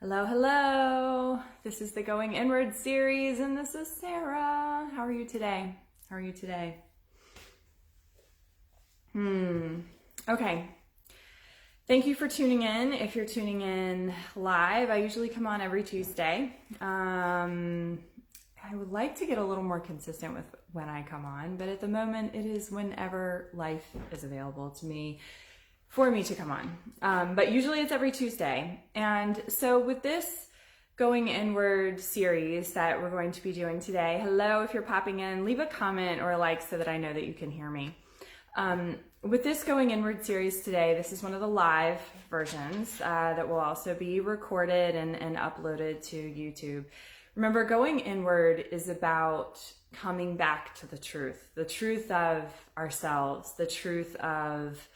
Hello, hello. This is the Going Inward series, and this is Sarah. How are you today? How are you today? Okay. Thank you for tuning in. If you're tuning in live, I usually come on every Tuesday. I would like to get a little more consistent with when I come on, but at the moment it is whenever life is available to me for me to come on. But usually it's every Tuesday. And so with this Going Inward series that we're going to be doing today, hello, if you're popping in, leave a comment or a like so that I know that you can hear me. With this Going Inward series today, this is one of the live versions that will also be recorded and uploaded to YouTube. Remember, Going Inward is about coming back to the truth of ourselves, the truth of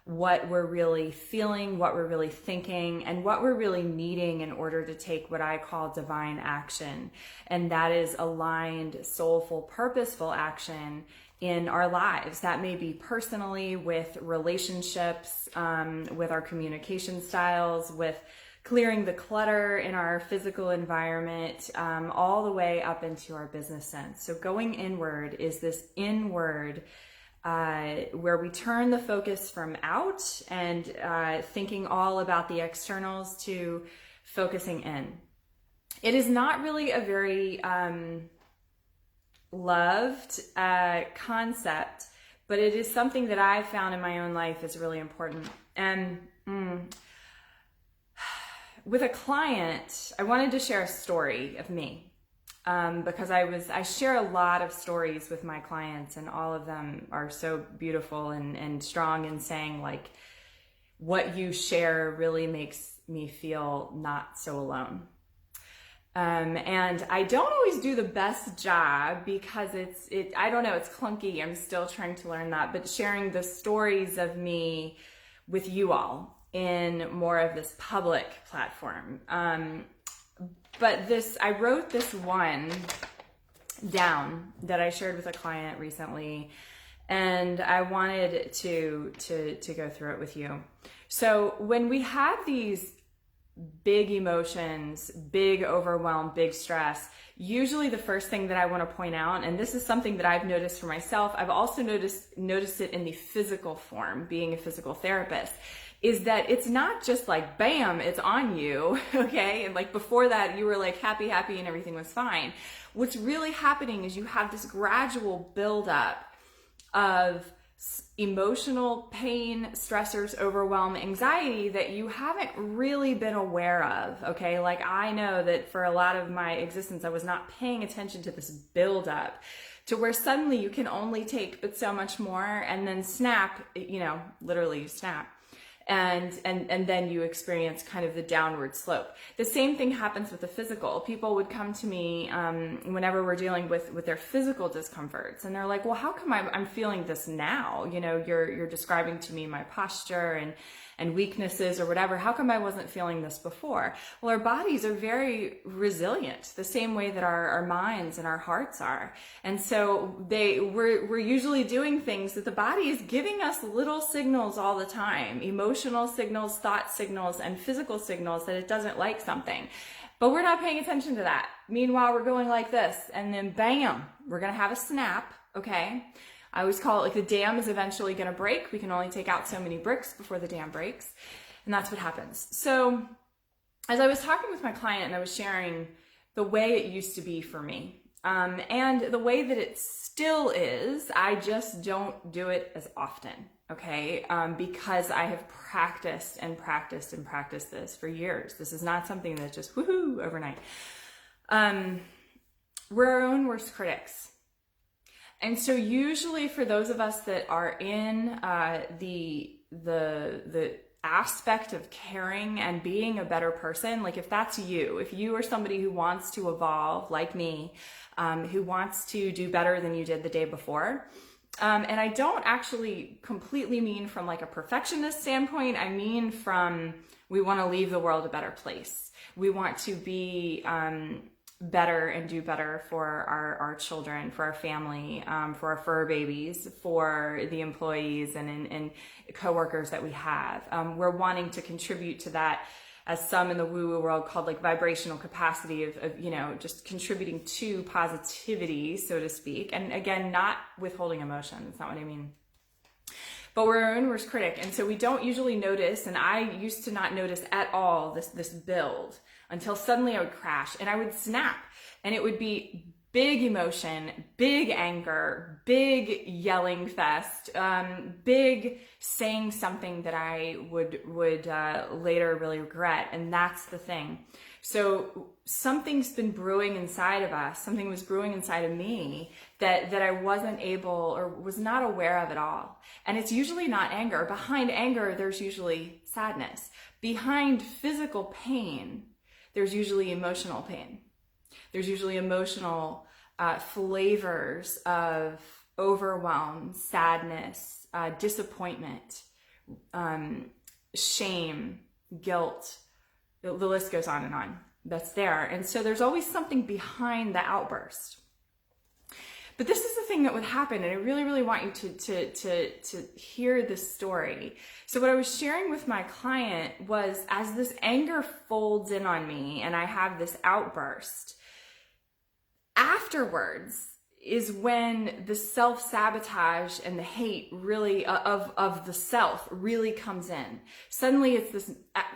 what we're really feeling, what we're really thinking, and what we're really needing in order to take what I call divine action. And that is aligned, soulful, purposeful action in our lives. That may be personally, with relationships, with our communication styles, with clearing the clutter in our physical environment, all the way up into our business sense. So going inward is this inward where we turn the focus from out and thinking all about the externals to focusing in. It is not really a very loved concept, but it is something that I've found in my own life is really important. And with a client, I wanted to share a story of me. Because I share a lot of stories with my clients, and all of them are so beautiful and strong in saying, like, what you share really makes me feel not so alone. And I don't always do the best job because I don't know, it's clunky. I'm still trying to learn that, but sharing the stories of me with you all in more of this public platform. But I wrote this one down that I shared with a client recently, and I wanted to go through it with you. So when we have these big emotions, big overwhelm, big stress, usually the first thing that I want to point out, and this is something that I've noticed for myself, I've also noticed it in the physical form, being a physical therapist, is that it's not just like, bam, it's on you, okay? And like before that, you were like happy, and everything was fine. What's really happening is you have this gradual buildup of emotional pain, stressors, overwhelm, anxiety that you haven't really been aware of, okay? Like I know that for a lot of my existence, I was not paying attention to this buildup to where suddenly you can only take but so much more, and then snap, literally you snap. And then you experience kind of the downward slope. The same thing happens with the physical. People would come to me whenever we're dealing with their physical discomforts, and they're like, well, how come I'm feeling this now? You're describing to me my posture and weaknesses or whatever. How come I wasn't feeling this before? Well, our bodies are very resilient, the same way that our minds and our hearts are. And so we're usually doing things that the body is giving us little signals all the time, emotional signals, thought signals, and physical signals that it doesn't like something. But we're not paying attention to that. Meanwhile, we're going like this, and then bam, we're gonna have a snap, okay? I always call it like the dam is eventually going to break. We can only take out so many bricks before the dam breaks. And that's what happens. So as I was talking with my client and I was sharing the way it used to be for me, and the way that it still is, I just don't do it as often, okay? Because I have practiced this for years. This is not something that's just woohoo overnight. We're our own worst critics. And so usually for those of us that are in the aspect of caring and being a better person, like if that's you, if you are somebody who wants to evolve like me, who wants to do better than you did the day before, and I don't actually completely mean from like a perfectionist standpoint, I mean from we want to leave the world a better place. We want to be better and do better for our children, for our family, for our fur babies, for the employees and coworkers that we have. We're wanting to contribute to that as some in the woo-woo world called like vibrational capacity of, you know, just contributing to positivity, so to speak. And again, not withholding emotion. That's not what I mean. But we're our own worst critic. And so we don't usually notice, and I used to not notice at all this build until suddenly I would crash and I would snap, and it would be big emotion, big anger, big yelling fest, big saying something that I would later really regret. And that's the thing. So something's been brewing inside of us. Something was brewing inside of me that I wasn't able or was not aware of at all. And it's usually not anger. Behind anger, there's usually sadness. Behind physical pain, there's usually emotional pain. There's usually emotional flavors of overwhelm, sadness, disappointment, shame, guilt. The list goes on and on. That's there. And so there's always something behind the outburst. But this is the thing that would happen, and I really, really want you to hear this story. So what I was sharing with my client was, as this anger folds in on me and I have this outburst, afterwards is when the self-sabotage and the hate really of the self really comes in. Suddenly it's this,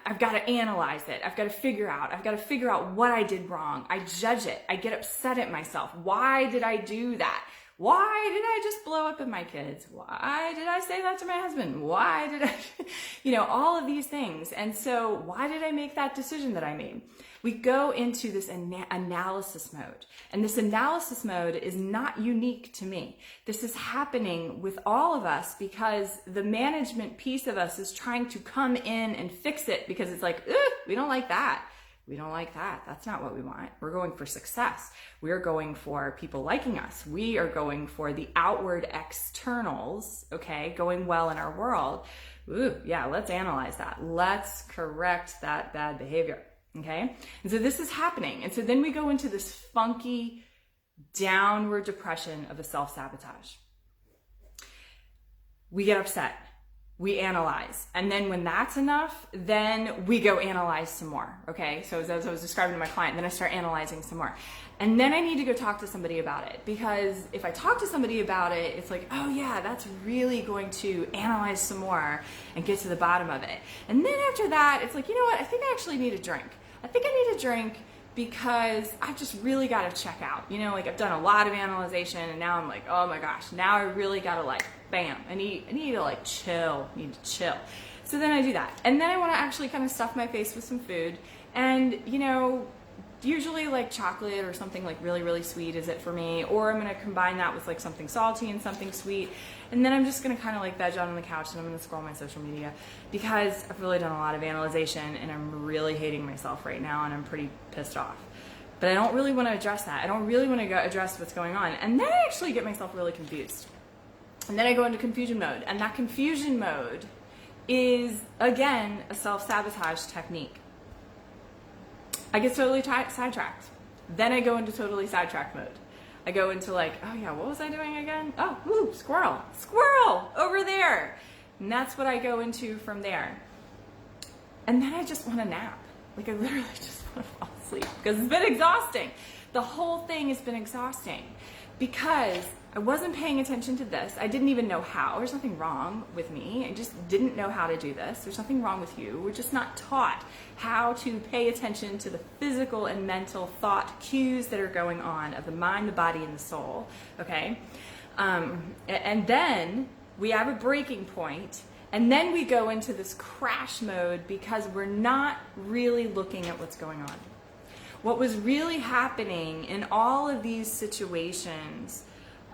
I've got to analyze it. I've got to figure out what I did wrong. I judge it. I get upset at myself. Why did I do that? Why did I just blow up at my kids? Why did I say that to my husband? Why did I, you know, all of these things. And so why did I make that decision that I made? We go into this analysis mode. And this analysis mode is not unique to me. This is happening with all of us because the management piece of us is trying to come in and fix it, because it's like, we don't like that. We don't like that. That's not what we want. We're going for success. We're going for people liking us. We are going for the outward externals, okay, going well in our world. Ooh, yeah, let's analyze that. Let's correct that bad behavior, okay? And so this is happening. And so then we go into this funky downward depression of a self-sabotage. We get upset. We analyze. And then when that's enough, then we go analyze some more. Okay. So as I was describing to my client, then I start analyzing some more. And then I need to go talk to somebody about it, because if I talk to somebody about it, it's like, oh yeah, that's really going to analyze some more and get to the bottom of it. And then after that, it's like, you know what? I think I actually need a drink. I think I need a drink because I've just really got to check out. You know, like I've done a lot of analyzation and now I'm like, oh my gosh, now I really got to like, bam, I need to like chill, So then I do that. And then I want to actually kind of stuff my face with some food. And, you know, usually like chocolate or something like really, really sweet is it for me. Or I'm going to combine that with like something salty and something sweet. And then I'm just going to kind of like veg out on the couch and I'm going to scroll my social media, because I've really done a lot of analyzation and I'm really hating myself right now and I'm pretty pissed off. But I don't really want to address that. I don't really want to address what's going on. And then I actually get myself really confused. And then I go into confusion mode. And that confusion mode is, again, a self-sabotage technique. I get totally sidetracked. Then I go into totally sidetracked mode. I go into like, oh yeah, what was I doing again? Oh, woo, squirrel over there. And that's what I go into from there. And then I just want to nap. Like I literally just want to fall asleep because it's been exhausting. The whole thing has been exhausting because I wasn't paying attention to this. I didn't even know how. There's nothing wrong with me. I just didn't know how to do this. There's nothing wrong with you. We're just not taught how to pay attention to the physical and mental thought cues that are going on of the mind, the body, and the soul. Okay? And then we have a breaking point, and then we go into this crash mode because we're not really looking at what's going on. What was really happening in all of these situations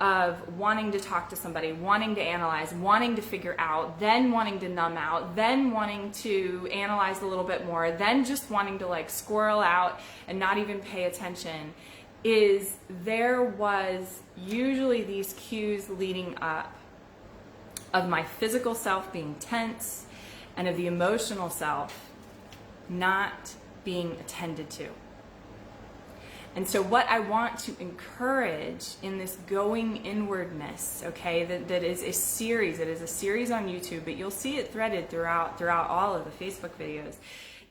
of wanting to talk to somebody, wanting to analyze, wanting to figure out, then wanting to numb out, then wanting to analyze a little bit more, then just wanting to like squirrel out and not even pay attention, is there was usually these cues leading up of my physical self being tense and of the emotional self not being attended to. And so what I want to encourage in this going inwardness, okay, that is a series. It is a series on YouTube, but you'll see it threaded throughout all of the Facebook videos,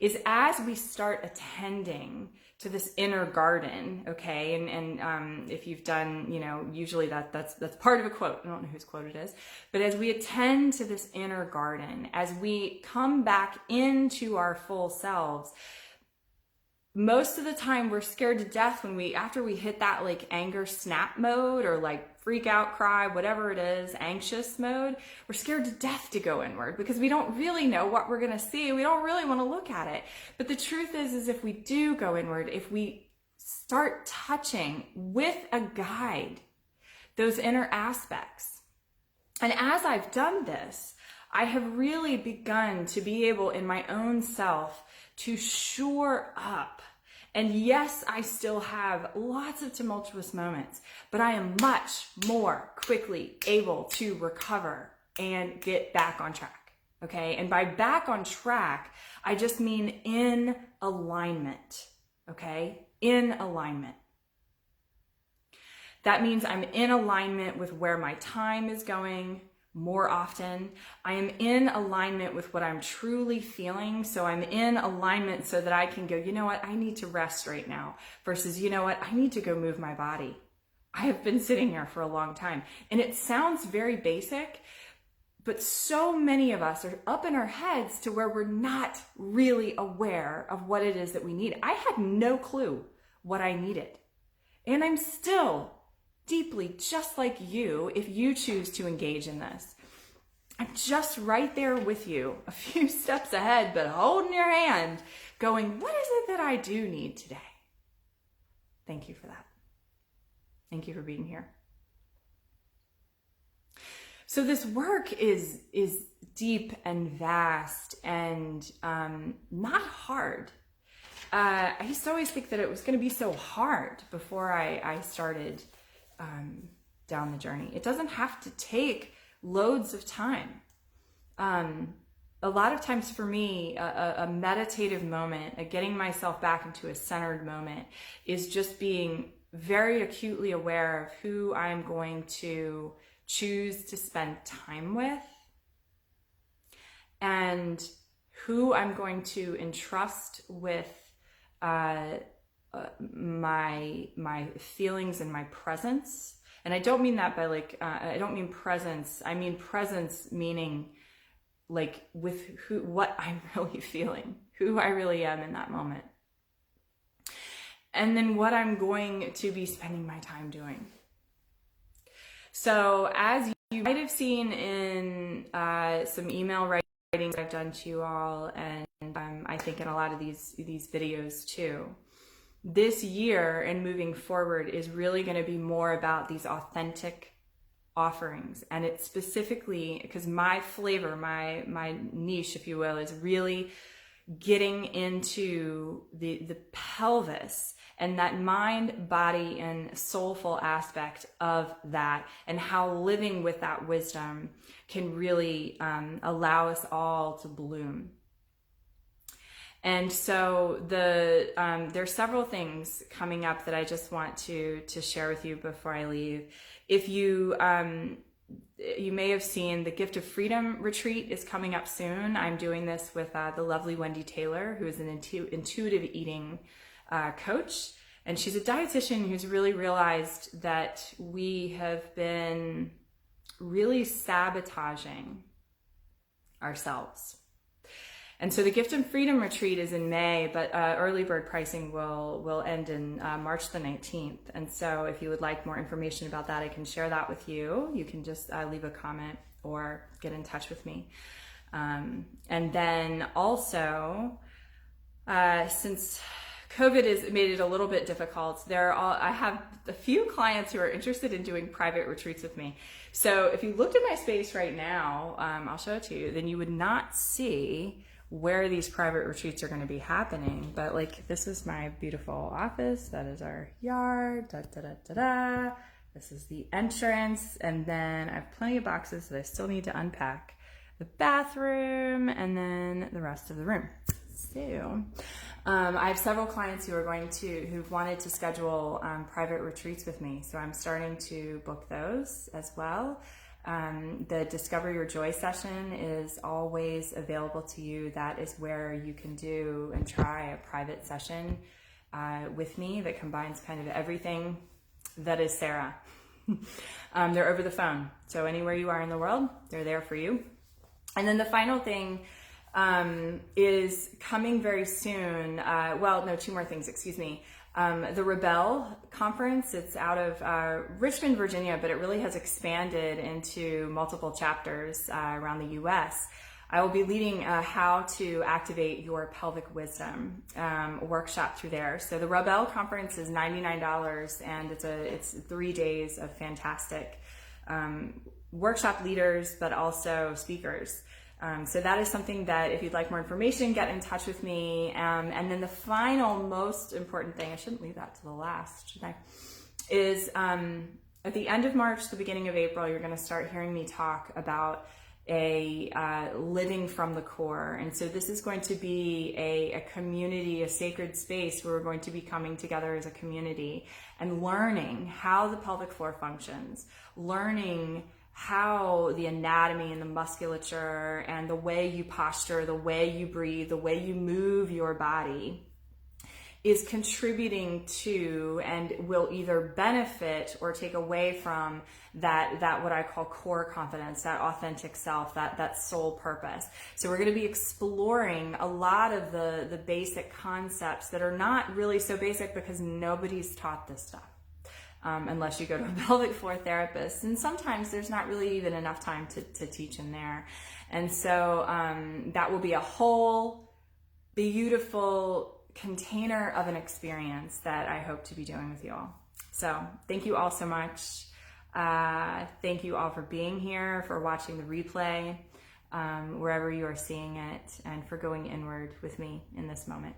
is as we start attending to this inner garden, okay, and if you've done, usually that's part of a quote. I don't know whose quote it is, but as we attend to this inner garden, as we come back into our full selves, most of the time we're scared to death after we hit that like anger snap mode or like freak out, cry, whatever it is, anxious mode. We're scared to death to go inward because we don't really know what we're going to see. We don't really want to look at it. But the truth is if we do go inward, if we start touching with a guide those inner aspects, and as I've done this, I have really begun to be able in my own self to shore up. And yes, I still have lots of tumultuous moments, but I am much more quickly able to recover and get back on track, okay? And by back on track, I just mean in alignment, okay? In alignment. That means I'm in alignment with where my time is going more often. I am in alignment with what I'm truly feeling. So I'm in alignment so that I can go, you know what, I need to rest right now, versus, you know what, I need to go move my body. I have been sitting here for a long time. And it sounds very basic, but so many of us are up in our heads to where we're not really aware of what it is that we need. I had no clue what I needed. And I'm still deeply just like you if you choose to engage in this. I'm just right there with you, a few steps ahead, but holding your hand, going, what is it that I do need today? Thank you for that. Thank you for being here. So this work is deep and vast and not hard. I used to always think that it was going to be so hard before I started down the journey. It doesn't have to take loads of time. A lot of times for me, a meditative moment, a getting myself back into a centered moment, is just being very acutely aware of who I'm going to choose to spend time with and who I'm going to entrust with my feelings and my presence. And I don't mean that by I don't mean presence. I mean presence meaning like with what I'm really feeling, who I really am in that moment. And then what I'm going to be spending my time doing. So as you might have seen in some email writings I've done to you all, and I think in a lot of these videos too, this year and moving forward is really going to be more about these authentic offerings. And it's specifically because my flavor, my niche, if you will, is really getting into the pelvis and that mind, body, and soulful aspect of that, and how living with that wisdom can really allow us all to bloom. And so there's several things coming up that I just want to share with you before I leave. If you may have seen the Gift of Freedom retreat is coming up soon. I'm doing this with the lovely Wendy Taylor, who is an intuitive eating coach. And she's a dietitian who's really realized that we have been really sabotaging ourselves. And so the Gift of Freedom retreat is in May, but early bird pricing will end in March the 19th. And so if you would like more information about that, I can share that with you. You can just leave a comment or get in touch with me. And then also, since COVID has made it a little bit difficult, I have a few clients who are interested in doing private retreats with me. So if you looked at my space right now, I'll show it to you, then you would not see where these private retreats are going to be happening. But like, this is my beautiful office. That is our yard. Da, da, da, da, da. This is the entrance. And then I have plenty of boxes that I still need to unpack. The bathroom and then the rest of the room. So I have several clients who've wanted to schedule private retreats with me. So I'm starting to book those as well. The Discover Your Joy session is always available to you. That is where you can do and try a private session with me that combines kind of everything that is Sara. They're over the phone. So anywhere you are in the world, they're there for you. And then the final thing is coming very soon. Two more things, excuse me. The Rebel Conference, it's out of Richmond, Virginia, but it really has expanded into multiple chapters around the US. I will be leading a How to Activate Your Pelvic Wisdom workshop through there. So the Rebel Conference is $99, and it's 3 days of fantastic workshop leaders, but also speakers. So that is something that if you'd like more information, get in touch with me. And then the final most important thing, I shouldn't leave that to the last, should I? Is at the end of March, the beginning of April, you're going to start hearing me talk about a living from the core. And so this is going to be a community, a sacred space where we're going to be coming together as a community and learning how the pelvic floor functions, learning how the anatomy and the musculature and the way you posture, the way you breathe, the way you move your body is contributing to and will either benefit or take away from that what I call core confidence, that authentic self, that soul purpose. So we're going to be exploring a lot of the basic concepts that are not really so basic because nobody's taught this stuff. Unless you go to a pelvic floor therapist. And sometimes there's not really even enough time to teach in there. And so that will be a whole beautiful container of an experience that I hope to be doing with you all. So thank you all so much. Thank you all for being here, for watching the replay, wherever you are seeing it, and for going inward with me in this moment.